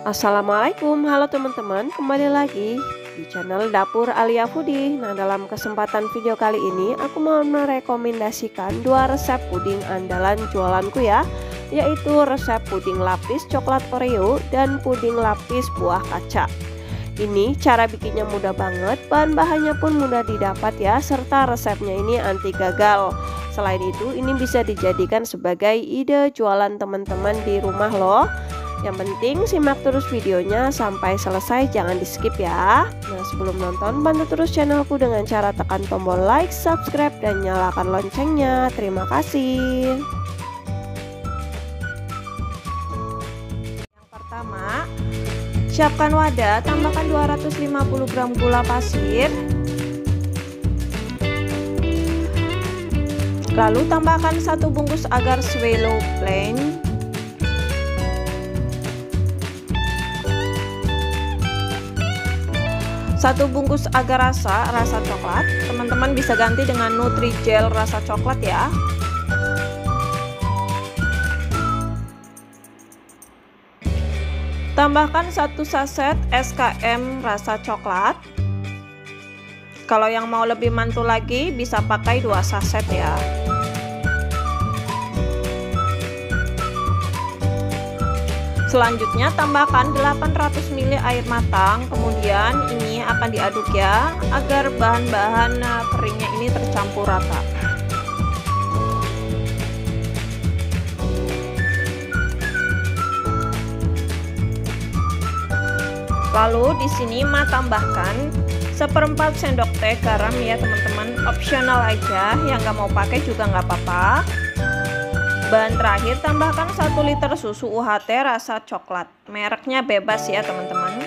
Assalamualaikum, halo teman-teman, kembali lagi di channel Dapur Alia Foodie. Nah, dalam kesempatan video kali ini aku mau merekomendasikan dua resep puding andalan jualanku ya, yaitu resep puding lapis coklat Oreo dan puding lapis buah kaca. Ini cara bikinnya mudah banget, bahan-bahannya pun mudah didapat ya, serta resepnya ini anti gagal. Selain itu, ini bisa dijadikan sebagai ide jualan teman-teman di rumah loh. Yang penting simak terus videonya sampai selesai, jangan di skip ya. Nah, sebelum nonton bantu terus channelku dengan cara tekan tombol like, subscribe, dan nyalakan loncengnya. Terima kasih. Yang pertama, siapkan wadah, tambahkan 250 gram gula pasir. Lalu tambahkan 1 bungkus agar swallow plain. Satu bungkus agar rasa coklat. Teman-teman bisa ganti dengan Nutrijel rasa coklat ya. Tambahkan 1 saset SKM rasa coklat. Kalau yang mau lebih mantul lagi bisa pakai 2 saset ya. Selanjutnya tambahkan 800 ml air matang, kemudian ini akan diaduk ya agar bahan-bahan keringnya ini tercampur rata. Lalu di sini tambahkan 1/4 sendok teh garam ya teman-teman, opsional aja, yang nggak mau pakai juga nggak apa-apa. Bahan terakhir, tambahkan 1 liter susu UHT rasa coklat, mereknya bebas ya teman-teman.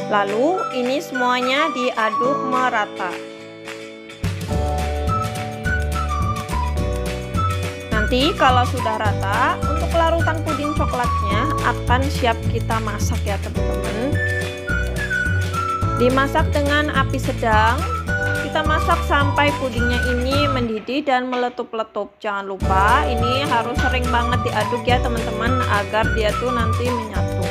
Lalu ini semuanya diaduk merata. Nanti kalau sudah rata, untuk larutan puding coklatnya akan siap kita masak ya teman-teman. Dimasak dengan api sedang. Kita masak sampai pudingnya ini mendidih dan meletup-letup. Jangan lupa ini harus sering banget diaduk ya teman-teman, agar dia tuh nanti menyatu.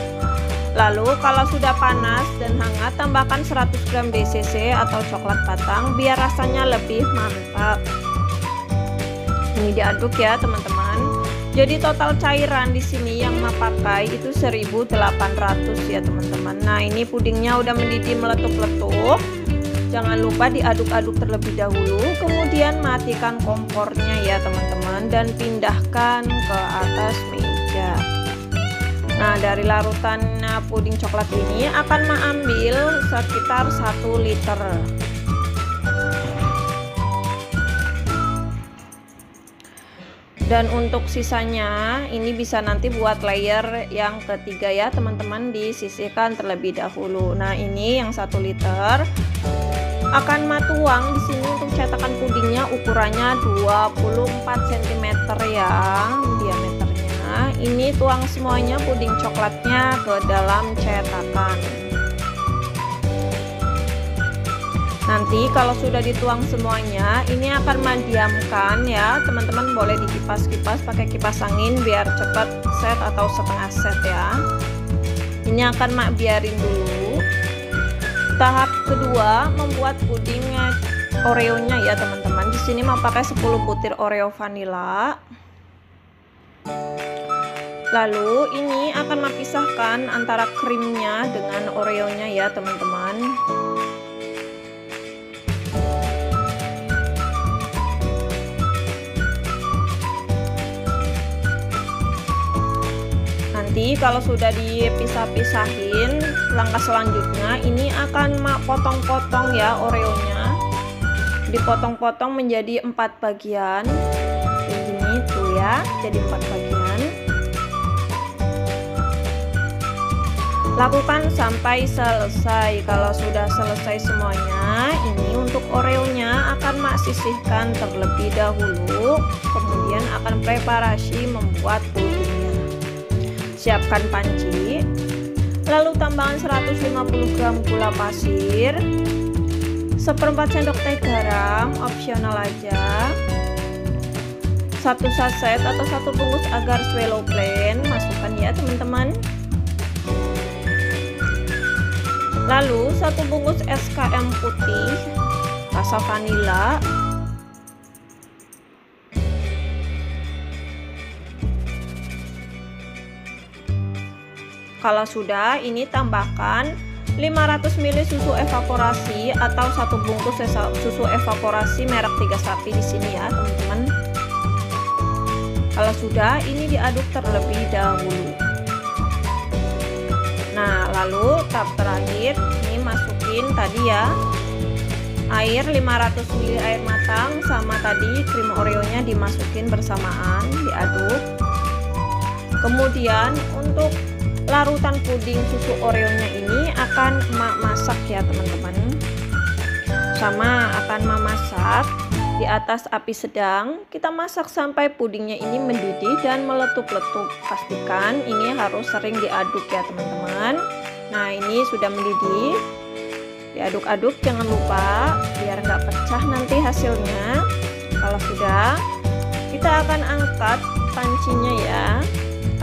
Lalu kalau sudah panas dan hangat, tambahkan 100 gram DCC atau coklat batang biar rasanya lebih mantap. Ini diaduk ya teman-teman. Jadi total cairan di sini yang pakai itu 1800 ya teman-teman. Nah, ini pudingnya udah mendidih meletup-letup. Jangan lupa diaduk-aduk terlebih dahulu, kemudian matikan kompornya ya teman-teman, dan pindahkan ke atas meja. Nah, dari larutan puding coklat ini akan mengambil sekitar 1 liter. Dan untuk sisanya ini bisa nanti buat layer yang ketiga ya teman-teman, disisihkan terlebih dahulu. Nah, ini yang 1 liter akan tuang di sini untuk cetakan pudingnya, ukurannya 24 cm ya diameternya. Ini tuang semuanya puding coklatnya ke dalam cetakan. Nanti kalau sudah dituang semuanya, ini akan mendiamkan ya teman-teman. Boleh dikipas-kipas pakai kipas angin biar cepat set atau setengah set ya. Ini akan biarin dulu. Tahap kedua, membuat puding Oreo-nya ya teman-teman. Di sini mau pakai 10 butir Oreo vanilla. Lalu ini akan memisahkan antara krimnya dengan Oreo-nya ya teman-teman. Nanti kalau sudah dipisah-pisahin, langkah selanjutnya ini akan potong-potong ya Oreo-nya. Dipotong-potong menjadi 4 bagian. Ini tuh ya, jadi 4 bagian. Lakukan sampai selesai. Kalau sudah selesai semuanya, ini untuk Oreo-nya akan sisihkan terlebih dahulu. Kemudian akan preparasi membuat pudingnya. Siapkan panci, lalu tambahkan 150 gram gula pasir, 1/4 sendok teh garam, opsional aja, 1 saset atau 1 bungkus agar swallow plain, tambahkan ya teman-teman. Lalu 1 bungkus SKM putih rasa vanila. Kalau sudah, ini tambahkan 500 ml susu evaporasi atau 1 bungkus susu evaporasi merek 3 Sapi di sini ya, teman-teman. Kalau sudah, ini diaduk terlebih dahulu. Nah, lalu tahap terakhir ini masukin tadi ya air 500 ml air matang sama tadi krim oreonya dimasukin bersamaan, diaduk. Kemudian untuk larutan puding susu oreonya ini akan emak masak ya teman-teman. Sama akan emak masak di atas api sedang. Kita masak sampai pudingnya ini mendidih dan meletup-letup. Pastikan ini harus sering diaduk ya teman-teman. Nah, ini sudah mendidih. Diaduk-aduk jangan lupa biar nggak pecah nanti hasilnya. Kalau sudah, kita akan angkat pancinya ya.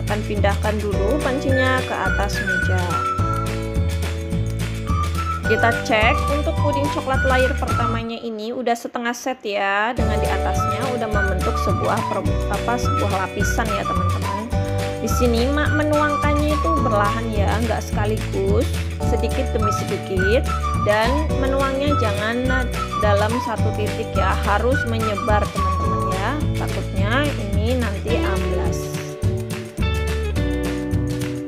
Akan pindahkan dulu pancinya ke atas meja. Kita cek untuk puding coklat layer pertamanya ini udah setengah set ya, dengan di atasnya udah membentuk sebuah lapisan ya teman-teman. Di sini mak menuangkannya itu berlahan ya, nggak sekaligus, sedikit demi sedikit, dan menuangnya jangan dalam satu titik ya, harus menyebar teman-teman ya, takutnya ini nanti amblas.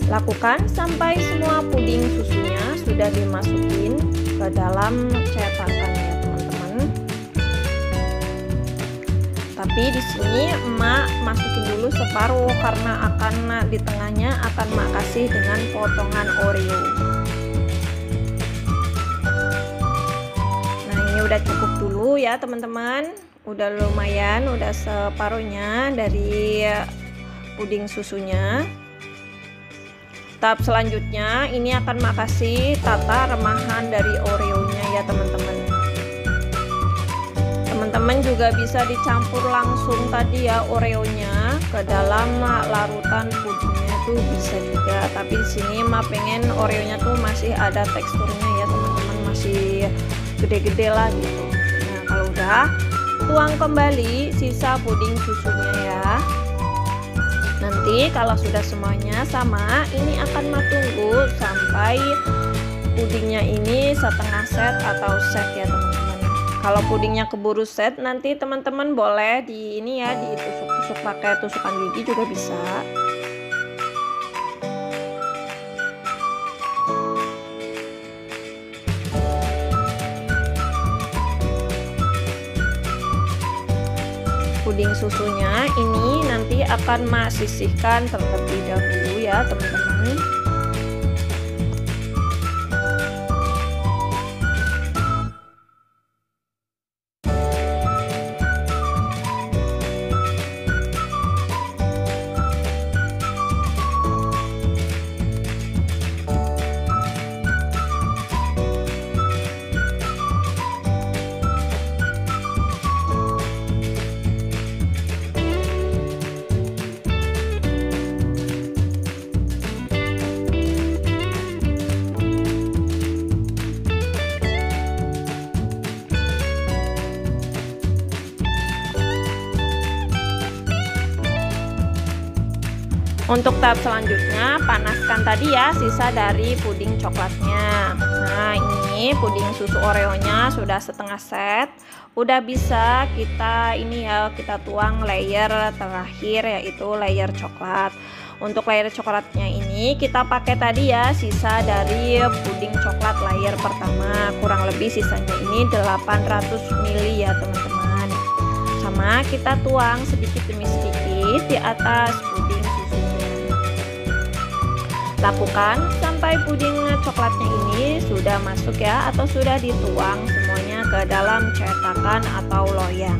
Lakukan sampai semua puding susunya sudah dimasukin ke dalam cetakan ya teman-teman. Tapi di sini emak masukin dulu separuh karena akan di tengahnya akan emak kasih dengan potongan Oreo. Nah, ini udah cukup dulu ya teman-teman. Udah lumayan, udah separuhnya dari puding susunya. Tahap selanjutnya ini akan makasih tata remahan dari oreonya ya teman-teman. Teman-teman juga bisa dicampur langsung tadi ya oreonya ke dalam larutan pudingnya itu bisa juga. Tapi di sini mah pengen oreonya tuh masih ada teksturnya ya teman-teman, masih gede-gede lah gitu. Nah, kalau udah, tuang kembali sisa puding susunya ya. Nanti kalau sudah semuanya sama, ini akan tunggu sampai pudingnya ini setengah set atau set ya teman-teman. Kalau pudingnya keburu set, nanti teman-teman boleh di ini ya, ditusuk-tusuk pakai tusukan gigi juga bisa. Puding susunya ini nanti akan mak sisihkan terlebih dahulu ya teman-teman. Untuk tahap selanjutnya, panaskan tadi ya sisa dari puding coklatnya. Nah, ini puding susu oreonya sudah setengah set. Udah bisa kita ini ya, kita tuang layer terakhir yaitu layer coklat. Untuk layer coklatnya ini kita pakai tadi ya sisa dari puding coklat layer pertama. Kurang lebih sisanya ini 800 ml ya teman-teman. Sama kita tuang sedikit demi sedikit di atas puding. Lakukan sampai puding coklatnya ini sudah masuk ya, atau sudah dituang semuanya ke dalam cetakan atau loyang.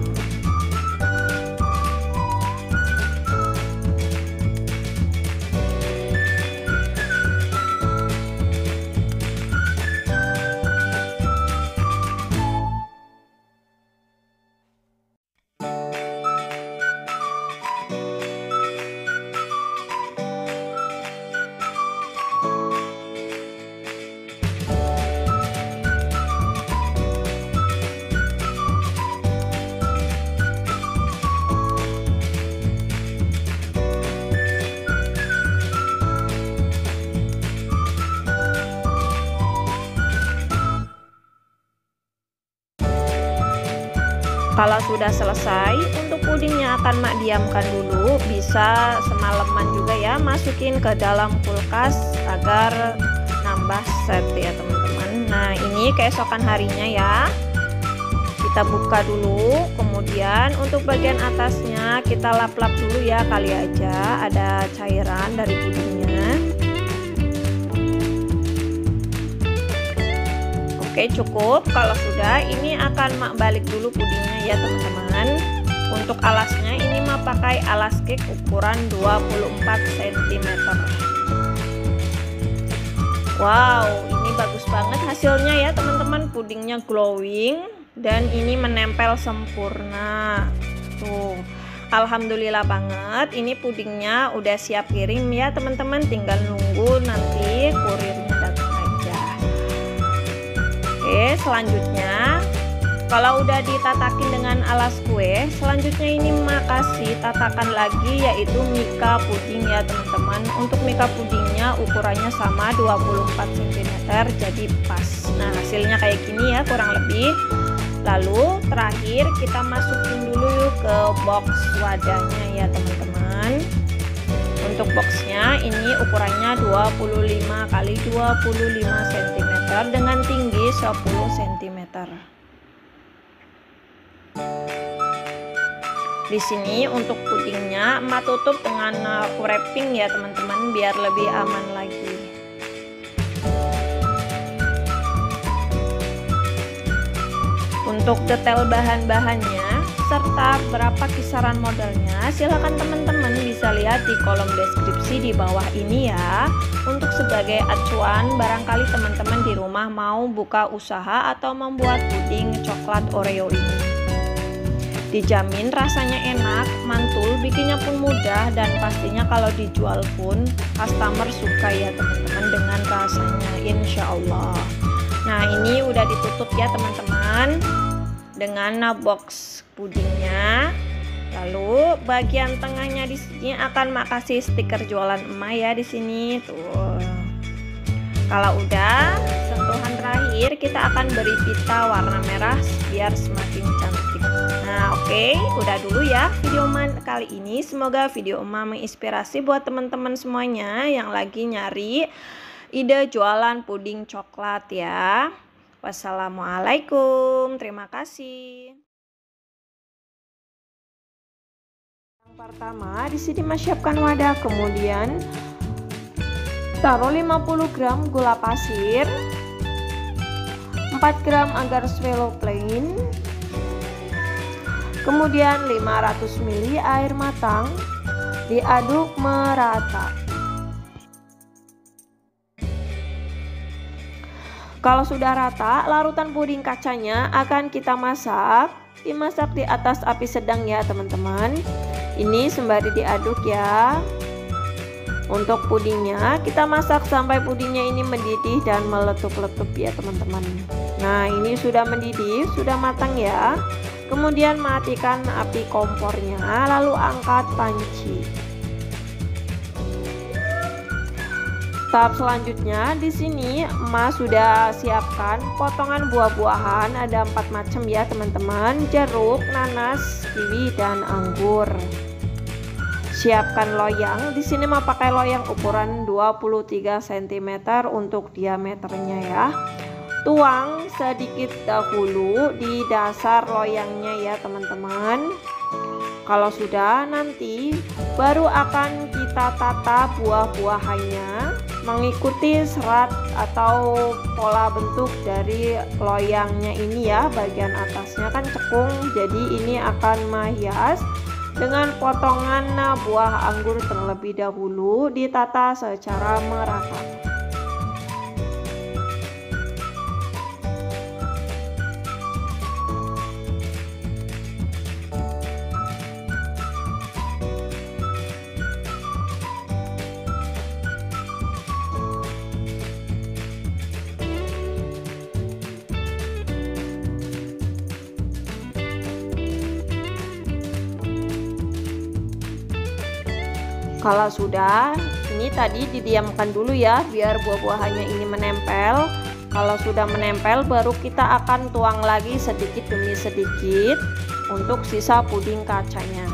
Kalau sudah selesai, untuk pudingnya akan mak diamkan dulu, bisa semalaman juga ya, masukin ke dalam kulkas agar nambah set ya teman-teman. Nah ini keesokan harinya ya, kita buka dulu, kemudian untuk bagian atasnya kita lap-lap dulu ya, kali aja ada cairan dari pudingnya. Oke cukup, kalau sudah ini akan mak balik dulu pudingnya ya teman-teman. Untuk alasnya ini mak pakai alas cake ukuran 24 cm. Wow, ini bagus banget hasilnya ya teman-teman, pudingnya glowing dan ini menempel sempurna. Tuh, alhamdulillah banget, ini pudingnya udah siap kirim ya teman-teman, tinggal nunggu nanti kurirnya datang aja. Oke, selanjutnya kalau udah ditatakin dengan alas kue, selanjutnya ini mak kasih tatakan lagi yaitu mika puding ya teman-teman. Untuk mika pudingnya ukurannya sama 24 cm, jadi pas. Nah hasilnya kayak gini ya kurang lebih. Lalu terakhir kita masukin dulu ke box wadahnya ya teman-teman. Untuk boxnya ini ukurannya 25 x 25 cm dengan tinggi 10 cm. Di sini untuk pudingnya emak tutup dengan wrapping ya teman-teman, biar lebih aman lagi. Untuk detail bahan-bahannya serta berapa kisaran modalnya, silahkan teman-teman bisa lihat di kolom deskripsi di bawah ini ya. Untuk sebagai acuan, barangkali teman-teman di rumah mau buka usaha atau membuat puding coklat Oreo ini. Dijamin rasanya enak, mantul, bikinnya pun mudah, dan pastinya kalau dijual pun customer suka ya teman-teman dengan rasanya, insya Allah. Nah ini udah ditutup ya teman-teman dengan box pudingnya. Lalu bagian tengahnya di sini akan mak kasih stiker jualan emak ya di sini tuh. Kalau udah sentuhan terakhir kita akan beri pita warna merah biar semakin cantik. Nah oke, udah dulu ya video emak kali ini. Semoga video emak menginspirasi buat teman-teman semuanya yang lagi nyari ide jualan puding coklat ya. Wassalamualaikum, terima kasih. Yang pertama di sini siapkan wadah, kemudian taruh 50 gram gula pasir, 4 gram agar swallow plain, kemudian 500 ml air matang, diaduk merata. Kalau sudah rata, larutan puding kacanya akan kita masak, dimasak di atas api sedang ya teman-teman. Ini sembari diaduk ya. Untuk pudingnya kita masak sampai pudingnya ini mendidih dan meletup-letup ya teman-teman. Nah ini sudah mendidih, sudah matang ya. Kemudian matikan api kompornya, lalu angkat panci. Tahap selanjutnya di sini emak sudah siapkan potongan buah-buahan, ada 4 macam ya teman-teman, jeruk, nanas, kiwi, dan anggur. Siapkan loyang, di sini mau pakai loyang ukuran 23 cm untuk diameternya ya. Tuang sedikit dahulu di dasar loyangnya ya teman-teman. Kalau sudah, nanti baru akan kita tata buah-buahannya mengikuti serat atau pola bentuk dari loyangnya ini ya. Bagian atasnya kan cekung, jadi ini akan menghias dengan potongan buah anggur terlebih dahulu, ditata secara merata. Kalau sudah, ini tadi didiamkan dulu ya biar buah-buahannya ini menempel. Kalau sudah menempel baru kita akan tuang lagi sedikit demi sedikit untuk sisa puding kacanya.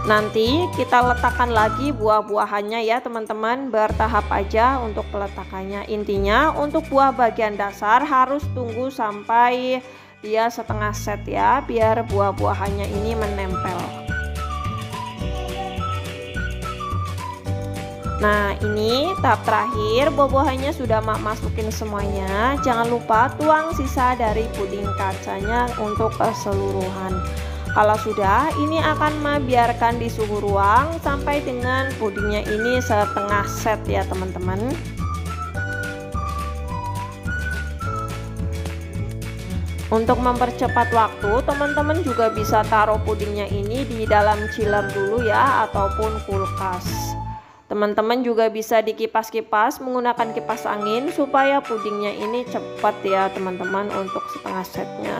Nanti kita letakkan lagi buah-buahannya ya teman-teman, bertahap aja untuk peletakannya. Intinya untuk buah bagian dasar harus tunggu sampai dia setengah set ya, biar buah-buahannya ini menempel. Nah, ini tahap terakhir, buah-buahannya sudah Mak masukin semuanya. Jangan lupa tuang sisa dari puding kacanya untuk keseluruhan. Kalau sudah, ini akan Mak biarkan di suhu ruang sampai dengan pudingnya ini setengah set ya teman-teman. Untuk mempercepat waktu, teman-teman juga bisa taruh pudingnya ini di dalam chiller dulu ya, ataupun kulkas. Teman-teman juga bisa dikipas-kipas menggunakan kipas angin supaya pudingnya ini cepat ya teman-teman untuk setengah setnya.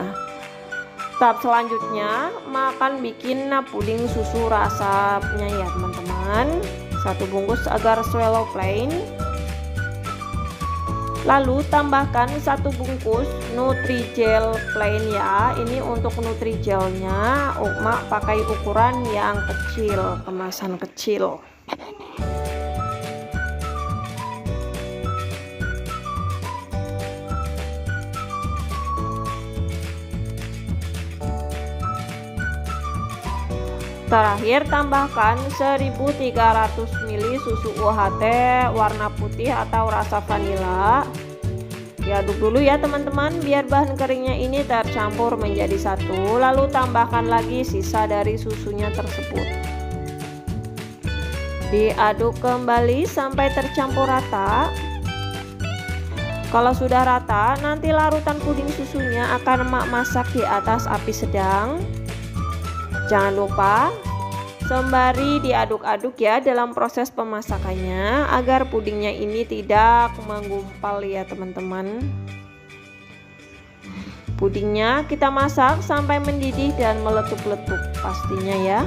Tahap selanjutnya makan bikin puding susu rasanya ya teman-teman. 1 bungkus agar swallow plain. Lalu tambahkan 1 bungkus Nutrijel plain ya. Ini untuk Nutrijelnya Mak pakai ukuran yang kecil, kemasan kecil. Terakhir tambahkan 1300 ml susu UHT warna putih atau rasa vanila. Diaduk dulu ya teman-teman biar bahan keringnya ini tercampur menjadi satu. Lalu tambahkan lagi sisa dari susunya tersebut. Diaduk kembali sampai tercampur rata. Kalau sudah rata, nanti larutan puding susunya akan Mak masak di atas api sedang. Jangan lupa sembari diaduk-aduk ya dalam proses pemasakannya agar pudingnya ini tidak menggumpal ya teman-teman. Pudingnya kita masak sampai mendidih dan meletup-letup pastinya ya.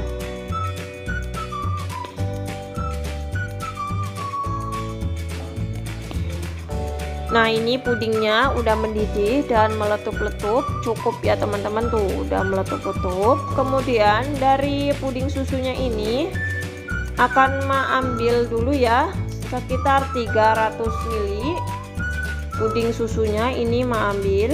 Nah, ini pudingnya udah mendidih dan meletup-letup, cukup ya teman-teman tuh udah meletup-letup. Kemudian dari puding susunya ini akan Mak ambil dulu ya sekitar 300 ml puding susunya ini Mak ambil.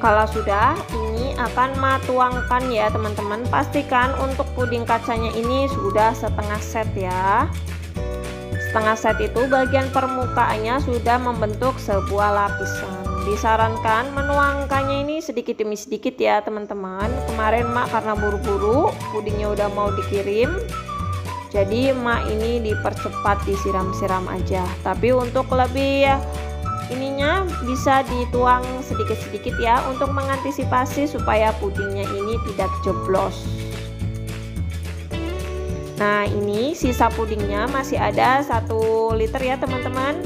Kalau sudah, ini akan Mak tuangkan ya teman-teman. Pastikan untuk puding kacanya ini sudah setengah set ya. Setengah set itu bagian permukaannya sudah membentuk sebuah lapisan. Disarankan menuangkannya ini sedikit demi sedikit ya teman-teman. Kemarin Mak karena buru-buru, pudingnya udah mau dikirim, jadi Mak ini dipercepat disiram-siram aja. Tapi untuk lebih ininya bisa dituang sedikit-sedikit ya untuk mengantisipasi supaya pudingnya ini tidak jeblos. Nah, ini sisa pudingnya masih ada 1 liter ya teman-teman.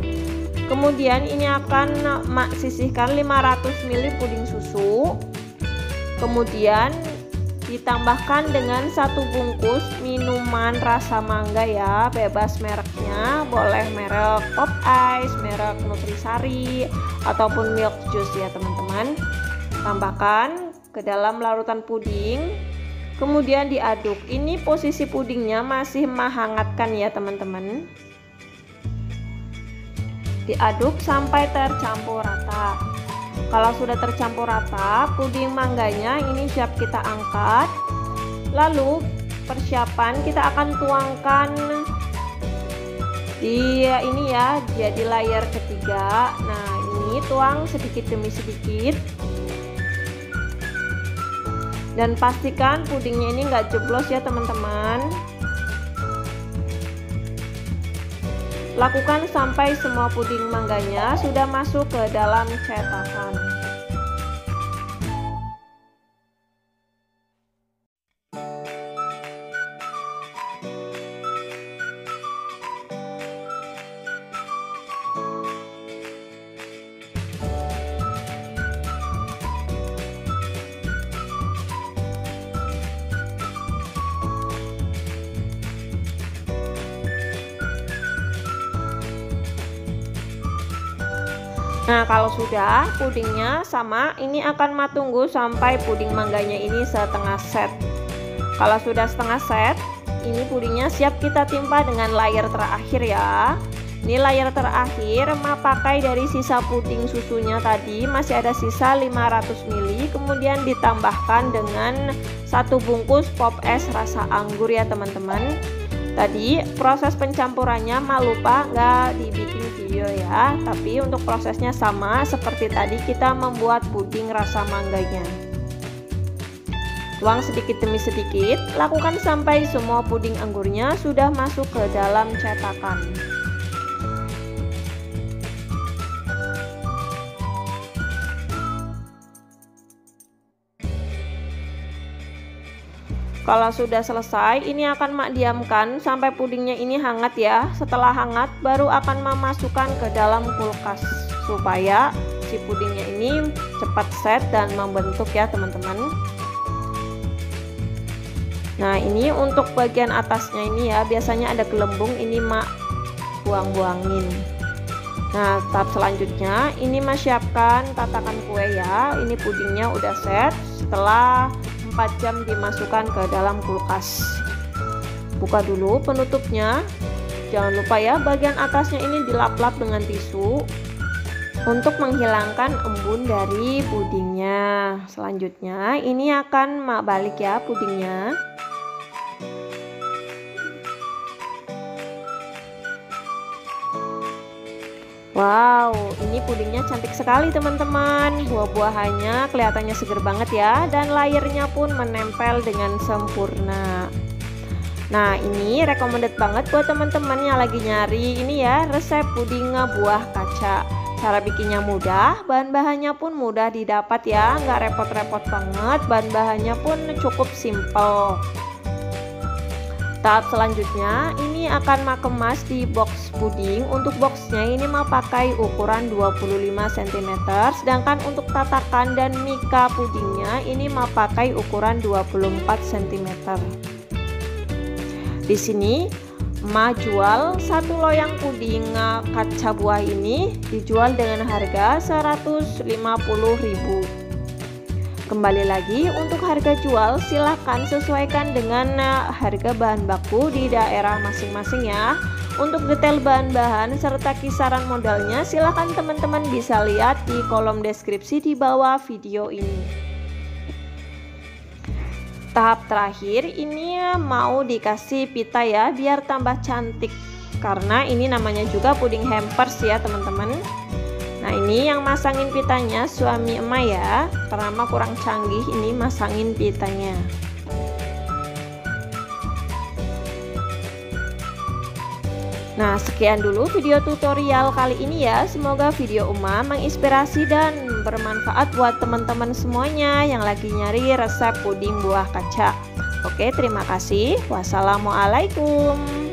Kemudian ini akan Mak sisihkan 500 ml puding susu. Kemudian ditambahkan dengan 1 bungkus minuman rasa mangga ya, bebas mereknya, boleh merek Pop Ice, merek Nutrisari ataupun milk juice ya teman-teman. Tambahkan ke dalam larutan puding, kemudian diaduk. Ini posisi pudingnya masih menghangatkan ya teman-teman. Diaduk sampai tercampur rata. Kalau sudah tercampur rata, puding mangganya ini siap kita angkat. Lalu persiapan kita akan tuangkan di ini ya, jadi layer ketiga. Nah, ini tuang sedikit demi sedikit. Dan pastikan pudingnya ini enggak jeblos ya teman-teman. Lakukan sampai semua puding mangganya sudah masuk ke dalam cetakan. Nah, kalau sudah pudingnya sama, ini akan tunggu sampai puding mangganya ini setengah set. Kalau sudah setengah set, ini pudingnya siap kita timpa dengan layer terakhir ya. Ini layer terakhir pakai dari sisa puding susunya tadi, masih ada sisa 500 ml, kemudian ditambahkan dengan 1 bungkus pop es rasa anggur ya teman-teman. Tadi proses pencampurannya lupa nggak dibikin video ya, tapi untuk prosesnya sama seperti tadi kita membuat puding rasa mangganya. Tuang sedikit demi sedikit, lakukan sampai semua puding anggurnya sudah masuk ke dalam cetakan. Kalau sudah selesai, ini akan diamkan sampai pudingnya ini hangat ya. Setelah hangat, baru akan memasukkan ke dalam kulkas supaya si pudingnya ini cepat set dan membentuk ya teman-teman. Nah, ini untuk bagian atasnya ini ya, biasanya ada gelembung, ini buang-buangin. Nah, tahap selanjutnya ini siapkan tatakan kue ya. Ini pudingnya udah set setelah 4 jam dimasukkan ke dalam kulkas. Buka dulu penutupnya. Jangan lupa ya, bagian atasnya ini dilap-lap dengan tisu untuk menghilangkan embun dari pudingnya. Selanjutnya ini akan balik ya pudingnya. Wow, ini pudingnya cantik sekali teman-teman. Buah-buahannya kelihatannya seger banget ya, dan layernya pun menempel dengan sempurna. Nah, ini recommended banget buat teman-teman yang lagi nyari ini ya, resep puding buah kaca. Cara bikinnya mudah, bahan-bahannya pun mudah didapat ya, nggak repot-repot banget, bahan-bahannya pun cukup simple. Tahap selanjutnya ini akan kemas di box puding. Untuk boxnya ini pakai ukuran 25 cm, sedangkan untuk tatakan dan mika pudingnya ini pakai ukuran 24 cm. Di sini jual 1 loyang puding kaca buah ini dijual dengan harga 150.000. Kembali lagi, untuk harga jual silahkan sesuaikan dengan harga bahan baku di daerah masing-masing ya. Untuk detail bahan-bahan serta kisaran modalnya silahkan teman-teman bisa lihat di kolom deskripsi di bawah video ini. Tahap terakhir ini mau dikasih pita ya, biar tambah cantik, karena ini namanya juga puding hampers ya teman-teman. Nah, ini yang masangin pitanya suami emak ya, karena emak kurang canggih ini masangin pitanya. Nah, sekian dulu video tutorial kali ini ya. Semoga video emak menginspirasi dan bermanfaat buat teman-teman semuanya yang lagi nyari resep puding buah kaca. Oke, terima kasih. Wassalamualaikum.